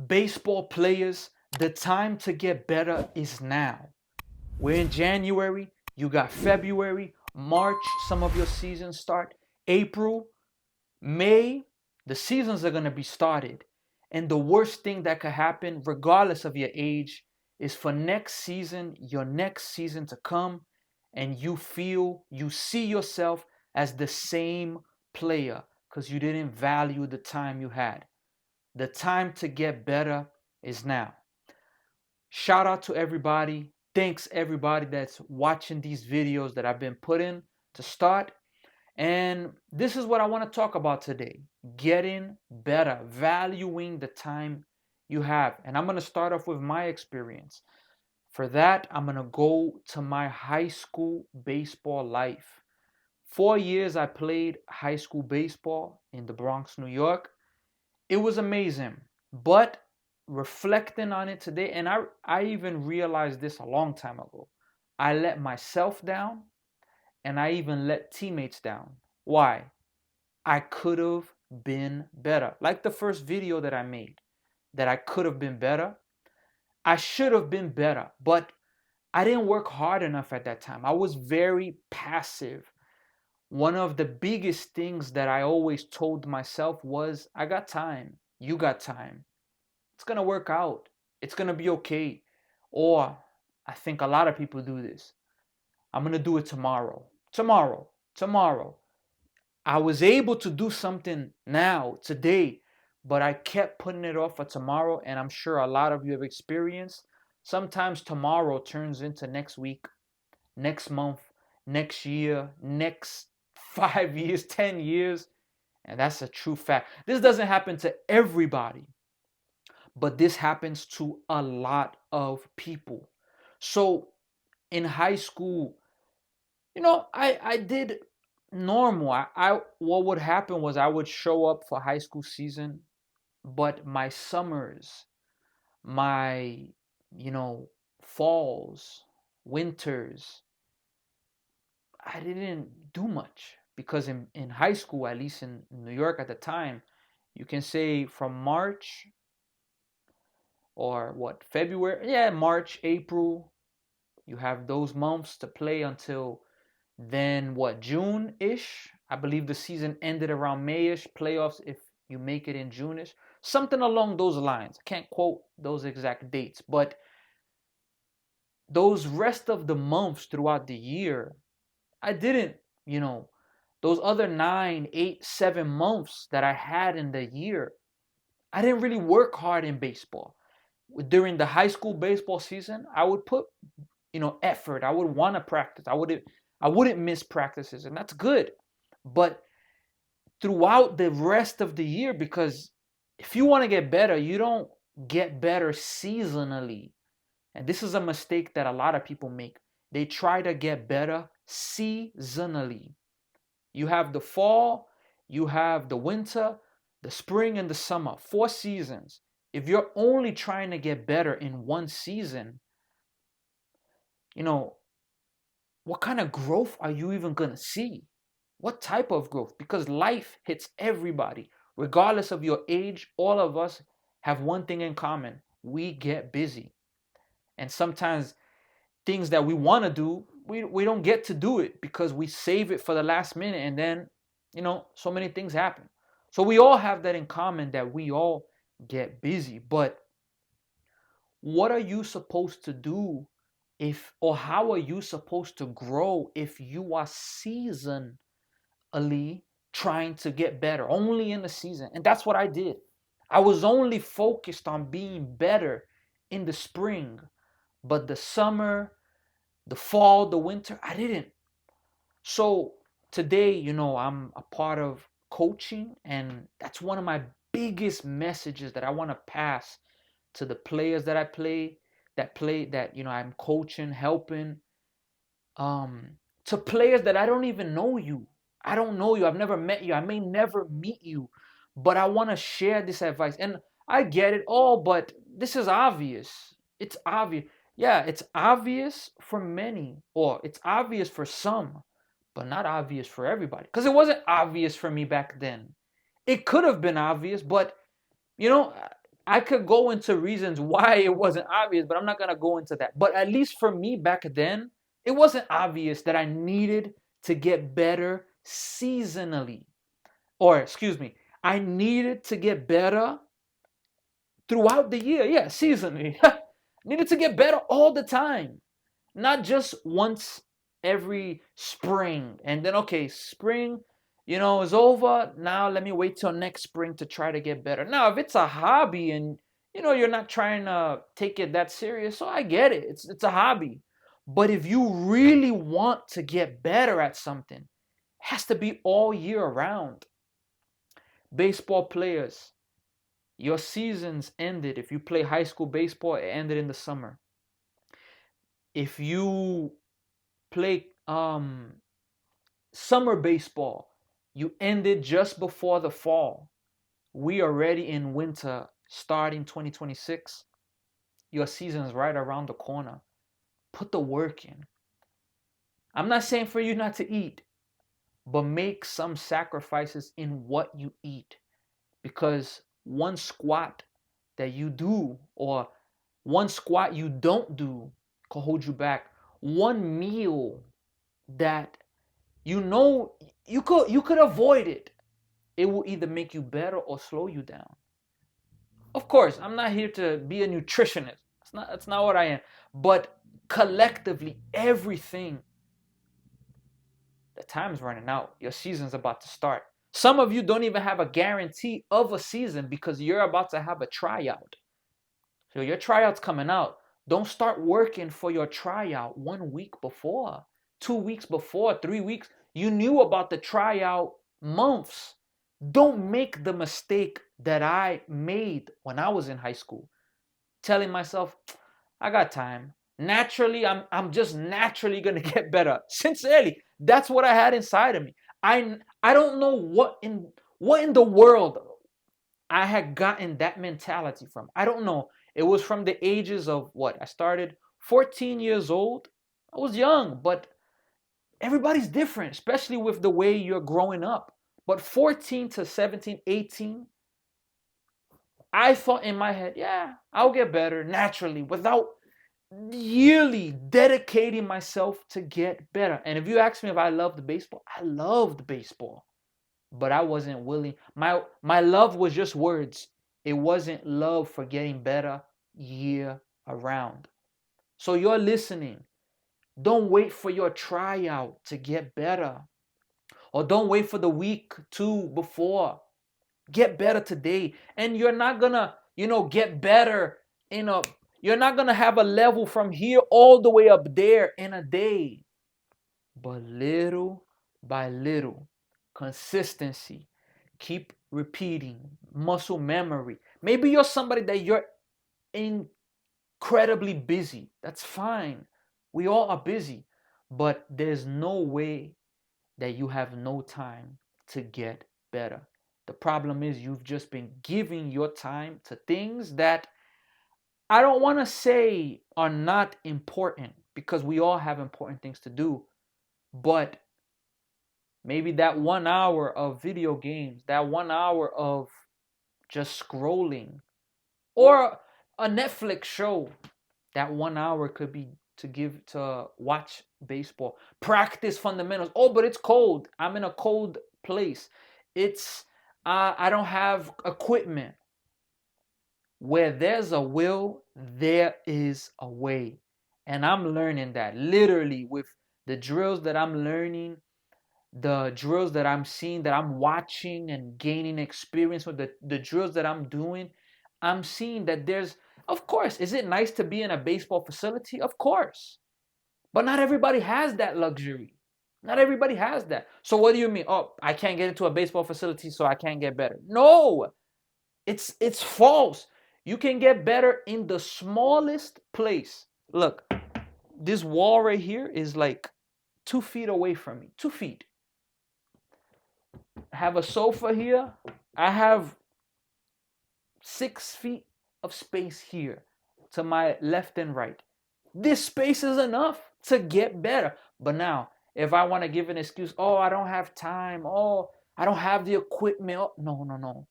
baseball players, the time to get better is now. We're in January, you got February, March, some of your seasons start, April, May, the seasons are going to be started. And the worst thing that could happen, regardless of your age, is for your next season to come and you see yourself as the same player because you didn't value the time you had. The time to get better is now. Shout out to everybody. Thanks everybody that's watching these videos that I've been putting to start. And this is what I want to talk about today. Getting better, valuing the time you have. And I'm going to start off with my experience. For that, I'm going to go to my high school baseball life. 4 years I played high school baseball in the Bronx, New York. It was amazing. But reflecting on it today, and I even realized this a long time ago, I let myself down and I even let teammates down. Why? I could have been better. Like the first video that I made, that I could have been better. I should have been better, but I didn't work hard enough at that time. I was very passive. One of the biggest things that I always told myself was, I got time. You got time. It's going to work out. It's going to be okay. Or I think a lot of people do this. I'm going to do it tomorrow. Tomorrow. Tomorrow. I was able to do something now, today, but I kept putting it off for tomorrow. And I'm sure a lot of you have experienced. Sometimes tomorrow turns into next week, next month, next year, next 5 years, 10 years. And that's a true fact. This doesn't happen to everybody, but this happens to a lot of people. So in high school, I did normal. I what would happen was I would show up for high school season, but my summers, my falls, winters, I didn't do much because in high school, at least in New York at the time, you can say from March or what, February, yeah, March, April, you have those months to play until then what, June-ish? I believe the season ended around May-ish, playoffs if you make it in June-ish. Something along those lines. I can't quote those exact dates, but those rest of the months throughout the year, I didn't, those other 9, 8, 7 months that I had in the year, I didn't really work hard in baseball. During the high school baseball season, I would put, effort. I would want to practice. I wouldn't miss practices, and that's good. But throughout the rest of the year, because if you want to get better, you don't get better seasonally. And this is a mistake that a lot of people make. They try to get better seasonally. You have the fall, you have the winter, the spring, and the summer. 4 seasons. If you're only trying to get better in one season, what kind of growth are you even going to see? What type of growth? Because life hits everybody. Regardless of your age, all of us have one thing in common. We get busy. And sometimes things that we want to do, we don't get to do it because we save it for the last minute, and then, so many things happen. So we all have that in common, that we all get busy. But what are you supposed to do or how are you supposed to grow if you are seasonally trying to get better only in the season? And that's what I did. I was only focused on being better in the spring, but the summer, the fall, the winter, I didn't. So today, I'm a part of coaching, and that's one of my biggest messages that I want to pass to the players that I play, that I'm coaching, helping, to players that I don't even know you. I don't know you. I've never met you. I may never meet you, but I want to share this advice. And I get it all, but this is obvious. It's obvious. Yeah, it's obvious for many, or it's obvious for some, but not obvious for everybody. Because it wasn't obvious for me back then. It could have been obvious, but you know, I could go into reasons why it wasn't obvious, but I'm not going to go into that. But at least for me back then, it wasn't obvious that I needed to get better seasonally. Or, excuse me, I needed to get better throughout the year. Yeah, seasonally. Needed to get better all the time, not just once every spring. And then, okay, spring, is over. Now let me wait till next spring to try to get better. Now, if it's a hobby and you're not trying to take it that serious, so I get it. It's a hobby. But if you really want to get better at something, it has to be all year round. Baseball players, your seasons ended. If you play high school baseball, it ended in the summer. If you play summer baseball, you ended just before the fall. We are already in winter starting 2026. Your season is right around the corner. Put the work in. I'm not saying for you not to eat, but make some sacrifices in what you eat, because one squat that you do or one squat you don't do could hold you back. One meal that you could avoid it. It will either make you better or slow you down. Of course, I'm not here to be a nutritionist. That's not what I am. But collectively, everything, the time's running out. Your season's about to start. Some of you don't even have a guarantee of a season because you're about to have a tryout. So your tryout's coming out. Don't start working for your tryout 1 week before, 2 weeks before, 3 weeks. You knew about the tryout months. Don't make the mistake that I made when I was in high school, telling myself, I got time. Naturally, I'm just naturally gonna get better. Sincerely, that's what I had inside of me. I don't know what in the world I had gotten that mentality from. I don't know. It was from the ages of what? I started 14 years old. I was young, but everybody's different, especially with the way you're growing up. But 14 to 17, 18, I thought in my head, yeah, I'll get better naturally without yearly dedicating myself to get better. And if you ask me if I loved baseball, I loved baseball, but I wasn't willing. My love was just words. It wasn't love for getting better year around. So you're listening. Don't wait for your tryout to get better. Or don't wait for the week two before. Get better today. And you're not gonna, get better in a you're not gonna have a level from here all the way up there in a day. But little by little, consistency, keep repeating, muscle memory. Maybe you're somebody that you're incredibly busy. That's fine. We all are busy. But there's no way that you have no time to get better. The problem is you've just been giving your time to things that I don't want to say are not important, because we all have important things to do. But maybe that 1 hour of video games, that 1 hour of just scrolling, or a Netflix show, that 1 hour could be to watch baseball, practice fundamentals. Oh, but it's cold. I'm in a cold place. I don't have equipment. Where there's a will, there is a way. And I'm learning that literally with the drills that I'm learning, the drills that I'm seeing, that I'm watching and gaining experience with, the drills that I'm doing. I'm seeing that of course, is it nice to be in a baseball facility? Of course. But not everybody has that luxury. Not everybody has that. So what do you mean? Oh, I can't get into a baseball facility, so I can't get better. No, it's false. You can get better in the smallest place. Look, this wall right here is like 2 feet away from me. 2 feet. I have a sofa here. I have 6 feet of space here to my left and right. This space is enough to get better. But now, if I want to give an excuse, oh, I don't have time. Oh, I don't have the equipment. Oh, no.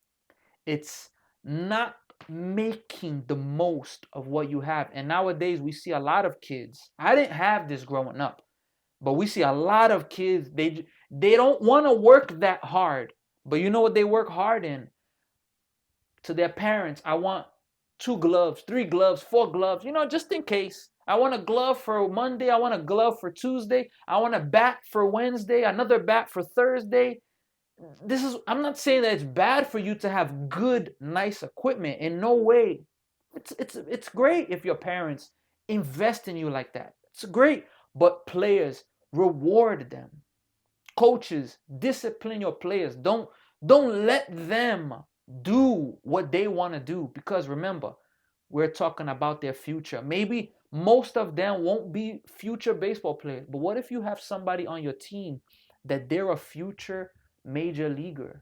It's not making the most of what you have. And nowadays we see a lot of kids. I didn't have this growing up, but we see a lot of kids. They don't want to work that hard, but you know what they work hard in? To their parents, I want 2 gloves, 3 gloves, 4 gloves, just in case. I want a glove for Monday. I want a glove for Tuesday. I want a bat for Wednesday, another bat for Thursday. I'm not saying that it's bad for you to have good, nice equipment. In no way. It's great if your parents invest in you like that. It's great. But players, reward them. Coaches, discipline your players. Don't let them do what they want to do, because remember, we're talking about their future. Maybe most of them won't be future baseball players, but what if you have somebody on your team that they're a future major leaguer,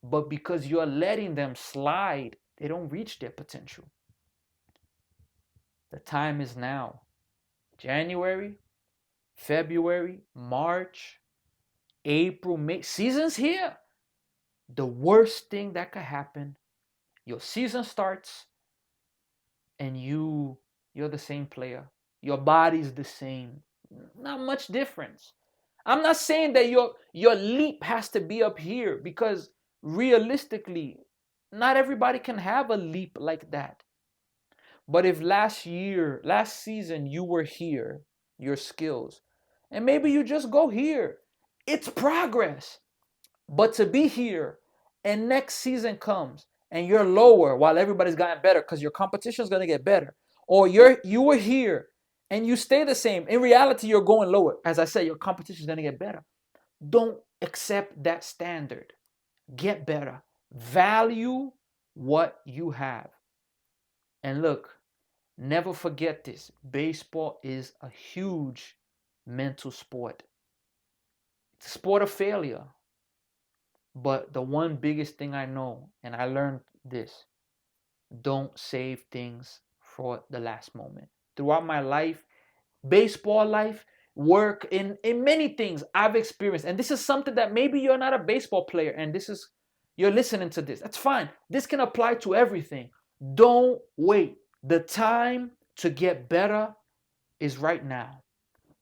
but because you're letting them slide, they don't reach their potential? The time is now. January, February, March, April, May. Season's here. The worst thing that could happen, your season starts and you're the same player. Your body's the same. Not much difference. I'm not saying that your leap has to be up here, because realistically, not everybody can have a leap like that. But if last season you were here, your skills, and maybe you just go here, it's progress. But to be here and next season comes and you're lower while everybody's gotten better, because your competition is going to get better, or you were here and you stay the same, in reality you're going lower. As I said, your competition is going to get better. Don't accept that standard. Get better. Value what you have. And look, never forget this. Baseball is a huge mental sport. It's a sport of failure. But the one biggest thing I know, and I learned this: don't save things for the last moment. Throughout my life, baseball life, work, in many things I've experienced, and this is something that maybe you're not a baseball player and you're listening to this. That's fine. This can apply to everything. Don't wait. The time to get better is right now.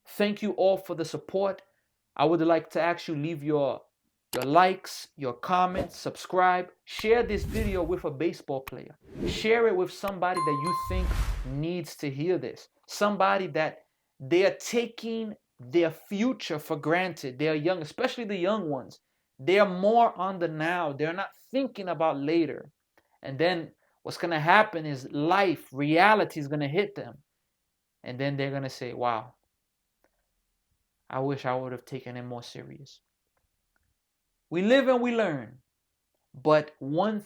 Thank you all for the support. I would like to actually leave your likes, your comments, subscribe, share this video with a baseball player. Share it with somebody that you think needs to hear this. Somebody that they are taking their future for granted. They are young, especially the young ones. They are more on the now. They're not thinking about later. And then what's going to happen is reality is going to hit them. And then they're going to say, wow, I wish I would have taken it more serious. We live and we learn. But another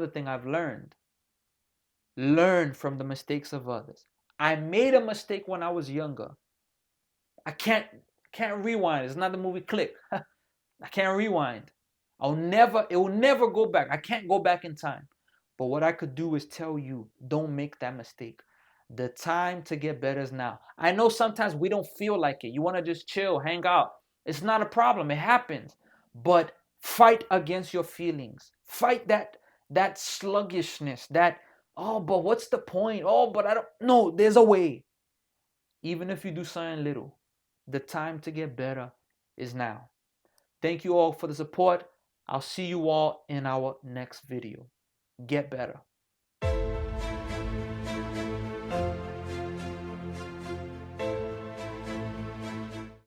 thing I've learned: learn from the mistakes of others. I made a mistake when I was younger. I can't rewind. It's not the movie Click. I can't rewind. It will never go back. I can't go back in time. But what I could do is tell you, don't make that mistake. The time to get better is now. I know sometimes we don't feel like it. You want to just chill, hang out. It's not a problem. It happens. But fight against your feelings. Fight that sluggishness, oh, but what's the point? Oh, but I don't. No, there's a way. Even if you do something little, the time to get better is now. Thank you all for the support. I'll see you all in our next video. Get better.